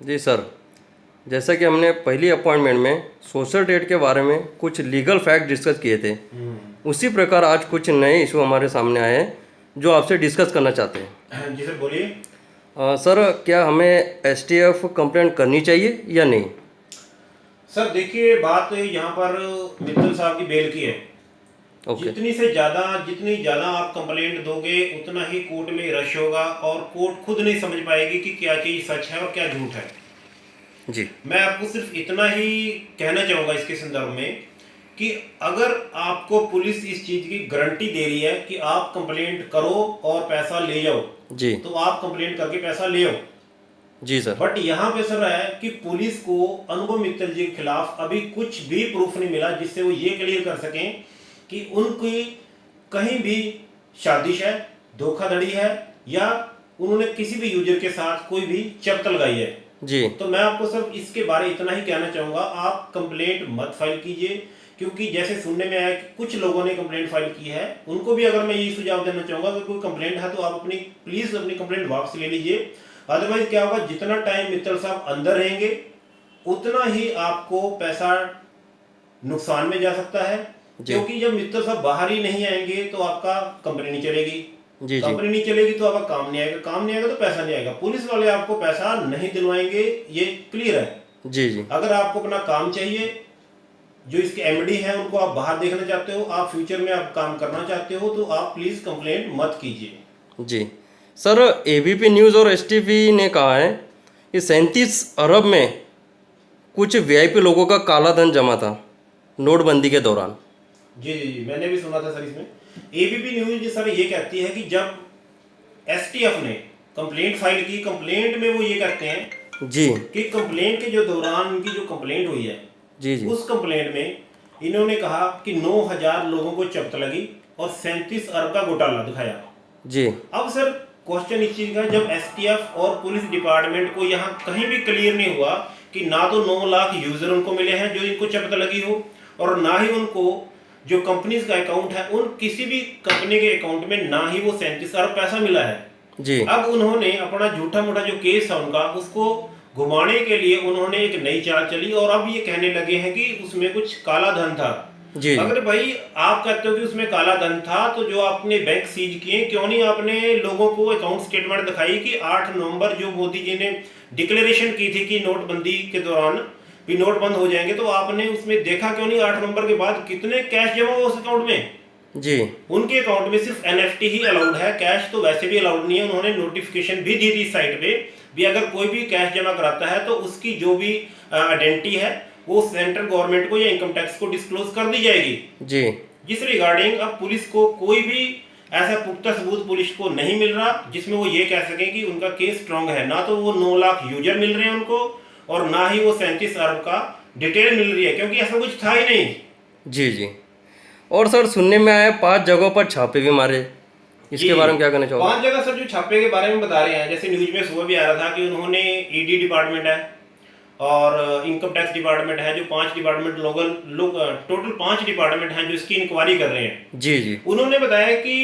जी sir, जैसा कि हमने पहली अपॉइंटमेंट में सोशल ट्रेड के बारे में कुछ लीगल फैक्ट डिस्कस किए थे, उसी प्रकार आज कुछ नए इशू हमारे सामने आए हैं जो आपसे डिस्कस करना चाहते हैं। जी सर, बोलिए। सर, क्या हमें एसटीएफ कंप्लेंट करनी चाहिए या नहीं? सर देखिए, बात यहाँ पर मित्तल साहब की बेल की है। ओके। जितनी ज़्यादा आप कंप्लेंट दोगे उतना ही कोर्ट में रश होगा और कोर्ट खुद नहीं समझ पाएगी कि क्या चीज़ सच है और क्या झूठ है। जी मैं आपको सिर्फ इतना ही कहना चाहूँगा इसके संदर्भ में कि अगर आपको पुलिस इस चीज़ की गारंटी दे रही है कि आप कंप्लेंट करो और पैसा ले जाओ, जी तो आप कंप्लेंट करके पैसा ले आओ। जी सर। बट यहाँ पे सर है कि पुलिस को अनुभव मित्तल जी के खिलाफ अभी कुछ भी प्रूफ नहीं मिला जिससे वो ये क्लियर कर सकें कि उनकी कहीं भी साजिश है, धोखाधड़ी है या उन्होंने किसी भी यूजर के साथ कोई भी चर्चा लगाई है। जी तो मैं आपको सिर्फ इसके बारे इतना ही कहना चाहूंगा, आप कंप्लेंट मत फाइल कीजिए, क्योंकि जैसे सुनने में आया कि कुछ लोगों ने कंप्लेंट फाइल की है, उनको भी अगर मैं यही सुझाव देना चाहूंगा कि कोई कंप्लेंट है तो आप प्लीज अपनी कंप्लेंट वापस ले लीजिए। अदरवाइज क्या होगा, जितना टाइम मित्तल साहब अंदर रहेंगे उतना ही आपको पैसा नुकसान में जा सकता है, क्योंकि जब मित्तल साहब बाहर ही नहीं आएंगे तो आपका कंपनी नहीं चलेगी। जी जी कंपनी नहीं चलेगी तो आपका काम नहीं आएगा, काम नहीं आएगा तो पैसा नहीं आएगा, पुलिस वाले आपको पैसा नहीं दिलवाएंगे, ये क्लियर है। जी जी अगर आपको अपना काम चाहिए, जो इसके एमडी हैं उनको आप बाहर देखना चाहते हो, आप फ्यूचर में आप काम करना चाहते हो, तो आप प्लीज कंप्लेंट मत कीजिए। जी सर, एबीपी न्यूज़ और एसटीवी ने कहा है कि 37 अरब में कुछ वीआईपी लोगों का काला धन जमा था नोटबंदी के दौरान। जी जी जी, मैंने भी सुना था सर। इसमें एबीपी न्यूज सर ये कहती है कि जब एसटीएफ ने कंप्लेंट फाइल की, कंप्लेंट में वो ये कहते हैं जी कि कंप्लेंट के जो दौरान उनकी जो कंप्लेंट हुई है, जी जी उस कंप्लेंट में इन्होंने कहा कि 9,000 लोगों को चपत लगी और 37 अरब का घोटाला दिखाया। जी अब सर क्वेश्चन इस चीज का, जब एसटीएफ और पुलिस डिपार्टमेंट को यहाँ कहीं भी क्लियर नहीं हुआ कि ना तो 9 लाख यूजर उनको मिले हैं जो इनको चपत लगी हो, और ना ही उनको जो कंपनीज का अकाउंट है उन किसी भी कंपनी के अकाउंट में ना ही वो 37 अरब पैसा मिला है। जी अब उन्होंने अपना झूठा मोटा जो केस है उनका, उसको घुमाने के लिए उन्होंने एक नई चाल चली और अब ये कहने लगे हैं कि उसमें कुछ काला धन था। जी अगर भाई आप कहते हो कि उसमें काला धन था, तो जो आपने बैंक सीज किए, क्यों नहीं आपने लोगों को अकाउंट स्टेटमेंट दिखाई कि 8 नवंबर जो मोदी जी ने डिक्लेरेशन की थी कि नोटबंदी के दौरान भी नोट बंद हो जाएंगे, तो आपने उसमें देखा क्यों नहीं 8 नवंबर के बाद कितने कैश जमा हुआ उस अकाउंट में? जी उनके अकाउंट में सिर्फ एनएफटी ही अलाउड है, कैश तो वैसे भी अलाउड नहीं है। उन्होंने नोटिफिकेशन भी दी थी साइट पे भी, अगर कोई भी कैश जमा कराता है तो उसकी जो भी आइडेंटिटी है वो सेंट्रल गवर्नमेंट को या इनकम टैक्स को डिस्क्लोज कर दी जाएगी। जी जिस रिगार्डिंग अब पुलिस को कोई भी ऐसा पुख्ता सबूत पुलिस को नहीं मिल रहा जिसमें वो ये कह सके कि उनका केस स्ट्रांग है। ना तो वो 9 लाख यूजर मिल रहे हैं उनको, और ना ही वो 37 अरब का डिटेल मिल रही है, क्योंकि ऐसा कुछ था ही नहीं। जी जी और सर, सुनने में आया 5 जगहों पर छापे भी मारे, इसके बारे में क्या कहना चाहोगे? 5 जगह सर जो छापे के बारे में बता रहे हैं, जैसे न्यूज में सुबह भी आ रहा था कि उन्होंने ईडी डिपार्टमेंट है और इनकम टैक्स डिपार्टमेंट है, जो 5 डिपार्टमेंट लोग टोटल 5 डिपार्टमेंट हैं जो इसकी इंक्वायरी कर रहे हैं। जी जी उन्होंने बताया कि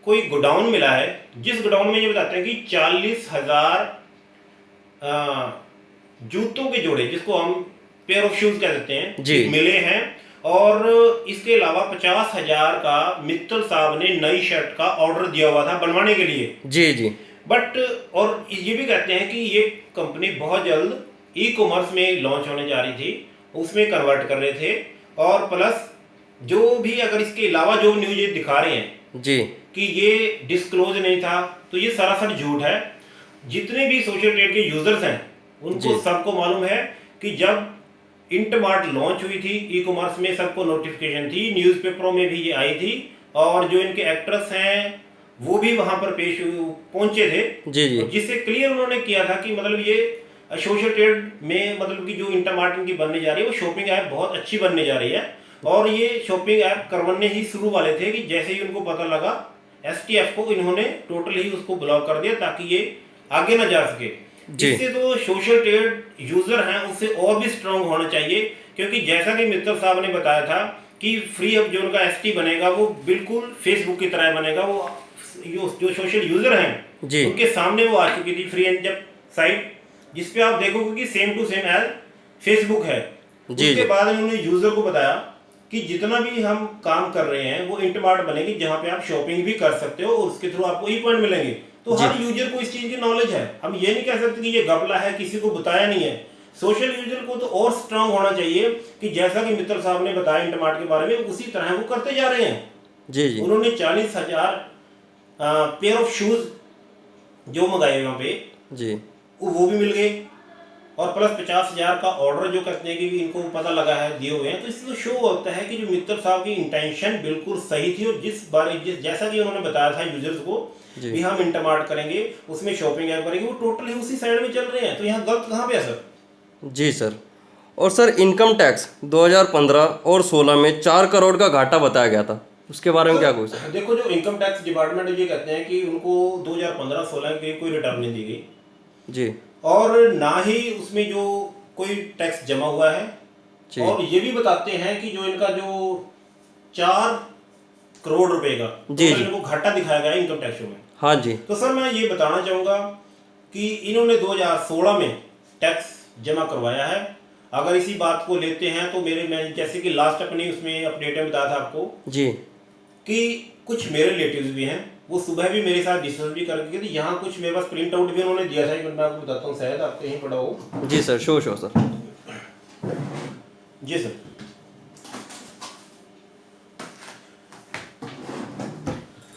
कोई गोडाउन मिला है, जिस गोडाउन में ये बताते हैं कि 40,000 जूतों के जोड़े, जिसको हम पेयर ऑफ शूज कह देते हैं, जी मिले हैं। और इसके अलावा 50,000 का मित्तल साहब ने नई शर्ट का ऑर्डर दिया हुआ था बनवाने के लिए। जी जी बट और ये भी कहते हैं कि ये कंपनी बहुत जल्द ई कॉमर्स में लॉन्च होने जा रही थी, उसमें कन्वर्ट कर रहे थे। और प्लस जो भी अगर इसके अलावा जो न्यूज ये दिखा रहे हैं जी कि ये डिस्क्लोज नहीं था, तो ये सरासर झूठ है। जितने भी सोशल ट्रेड के यूजर्स हैं उनको सबको मालूम है कि जब इंटमार्ट लॉन्च हुई थी ई कॉमर्स में, सबको नोटिफिकेशन थी, न्यूज़पेपरों में भी ये आई थी, और जो इनके एक्ट्रेस हैं वो भी वहां पर पहुंचे थे। जी जी जिससे क्लियर उन्होंने किया था कि मतलब ये सोशल ट्रेड में मतलब कि जो इंटरमार्ट इनकी बनने जा रही है वो शॉपिंग ऐप बहुत अच्छी बनने जा रही है। और ये शॉपिंग ऐप करवाने ही शुरू वाले थे कि जैसे ही उनको पता लगा एसटीएफ को, इन्होंने टोटली ही उसको ब्लॉक कर दिया ताकि ये आगे ना जा सके। इससे तो सोशल ट्रेड यूजर हैं उससे और भी स्ट्रांग होना चाहिए, क्योंकि जैसा कि मित्तल साहब ने बताया था कि फ्री अब जो उनका एसटी बनेगा वो बिल्कुल फेसबुक की तरह बनेगा। वो जो सोशल यूजर हैं जी उनके सामने वो आ चुकी थी फ्री, जब साइट जिसपे आप देखोगे कि same to same as Facebook है। जी, उसके जी। बाद उन्होंने यूजर को बताया कि जितना भी हम काम कर रहे हैं वो इंटमार्ट बनेगी, जहां पे आप शॉपिंग भी कर सकते हो और उसके थ्रू आपको ई पॉइंट मिलेंगे। तो जी। हर यूजर को इस चीज की नॉलेज है। हम ये नहीं कह सकते कि ये घपला है, किसी को बताया नहीं है। सोशल यूजर को तो और स्ट्रांग होना चाहिए कि जैसा कि मित्तल साहब ने बताया इंटमार्ट के बारे में, उसी तरह वो करते जा रहे हैं। जी, जी। उन्होंने 40,000 पेयर ऑफ शूज जो मंगाए वहां पे, जी। वो भी मिल गए, और प्लस 50,000 का ऑर्डर जो कहते हैं कि इनको पता लगा है, दिए हुए हैं। तो इससे शो होता है कि जो मित्तल साहब की इंटेंशन बिल्कुल सही थी, और जैसा कि उन्होंने बताया था यूजर्स को जी। भी हम इंटरमार्ट करेंगे, उसमें शॉपिंग ऐप करेंगे, वो टोटली उसी साइड में चल रहे हैं। तो यहाँ गलत कहाँ पे है सर? जी सर। और सर इनकम टैक्स 2015 और 16 में 4 करोड़ का घाटा बताया गया था, उसके बारे में क्या कुछ सर? देखो, जो इनकम टैक्स डिपार्टमेंट ये कहते हैं कि उनको 2015-16 की कोई रिटर्न नहीं दी गई, जी। और ना ही उसमें जो कोई टैक्स जमा हुआ है। जी। और ये भी बताते हैं कि जो इनका जो 4 करोड़ रुपए का जी, जी। इनको घाटा दिखाया गया है इनकम टैक्स में। हाँ जी। तो सर मैं ये बताना चाहूँगा कि इन्होंने 2016 में टैक्स जमा करवाया है। अगर इसी बात को लेते हैं तो मैं जैसे कि लास्ट अपनी उसमें अपडेट में बताया था आपको जी। कि कुछ मेरे रिलेटिव्स भी हैं, वो सुबह भी मेरे साथ डिस्कस भी करके गए थे। यहाँ कुछ मेरे पास प्रिंट आउट भी उन्होंने दिया था, एक मिनट मैं आपको बताता हूँ, शायद आपको यहीं पड़ा हो। जी सर, शो सर। जी सर,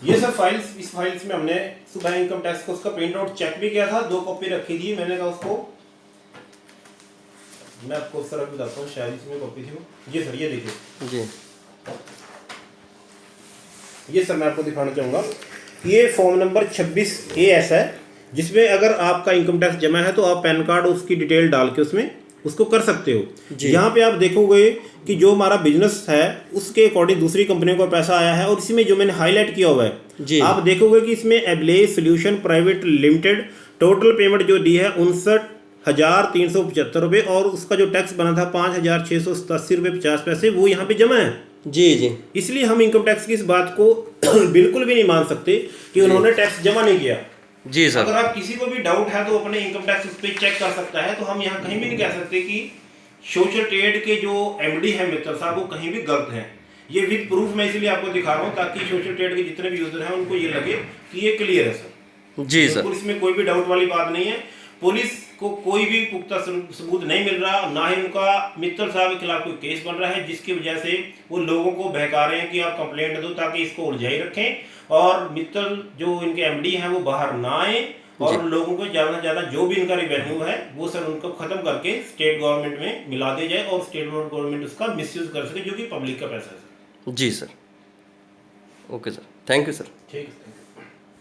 ये सब फाइल्स, इस फाइल्स में हमने सुबह इनकम टैक्स को उसका प्रिंट आउट चेक भी किया था, 2 कॉपी रखी थी। मैंने कहा उसको मैं आपको सर अभी बताता हूँ, शायद इसमें कॉपी थी वो। जी सर, ये देखिए, जी। ये सर मैं आपको दिखाना चाहूँगा। ये फॉर्म नंबर 26AS है, जिसमें अगर आपका इनकम टैक्स जमा है तो आप पैन कार्ड उसकी डिटेल डाल के उसमें उसको कर सकते हो। जी। यहाँ पे आप देखोगे कि जो हमारा बिजनेस है उसके अकॉर्डिंग दूसरी कंपनियों को पैसा आया है, और इसी में जो मैंने हाईलाइट किया हुआ जी। है, आप देखोगे कि इसमें Ablaze solution private limited total payment जो दी है 59,375 रुपये, और उसका जो टैक्स बना था 5,687 रुपये 50 पैसे, वो यहाँ पे जमा है। जी। जी। इसलिए हम इनकम टैक्स की इस बात को बिल्कुल भी नहीं मान सकते कि उन्होंने टैक्स जमा नहीं किया। जी सर। अगर आप किसी को भी डाउट है तो अपने इनकम टैक्स उस पर चेक कर सकता है। तो हम यहाँ कहीं भी नहीं कह सकते कि सोशल ट्रेड के जो MD है मित्तल साहब, वो कहीं भी गलत हैं। ये विद प्रूफ मैं इसलिए आपको दिखा रहा हूँ ताकि सोशल ट्रेड के जितने भी यूजर हैं उनको ये लगे कि ये क्लियर है सर। जी सर। बिल्कुल इसमें कोई भी डाउट वाली बात नहीं है। पुलिस को कोई भी पुख्ता सबूत नहीं मिल रहा, ना ही उनका मित्तल साहब के खिलाफ कोई केस बन रहा है, जिसकी वजह से वो लोगों को बहका रहे हैं कि आप कंप्लेंट दो ताकि इसको उलझाई रखें, और मित्तल जो इनके MD हैं वो बाहर ना आए, और लोगों को ज़्यादा से ज़्यादा जो भी इनका रिवेन्यू है वो सर उनको ख़त्म करके स्टेट गवर्नमेंट में मिला दिया जाए, और स्टेट गवर्नमेंट उसका मिसयूज कर सके, जो कि पब्लिक का पैसा है। जी sir. Okay sir, thank you sir. ठीक है।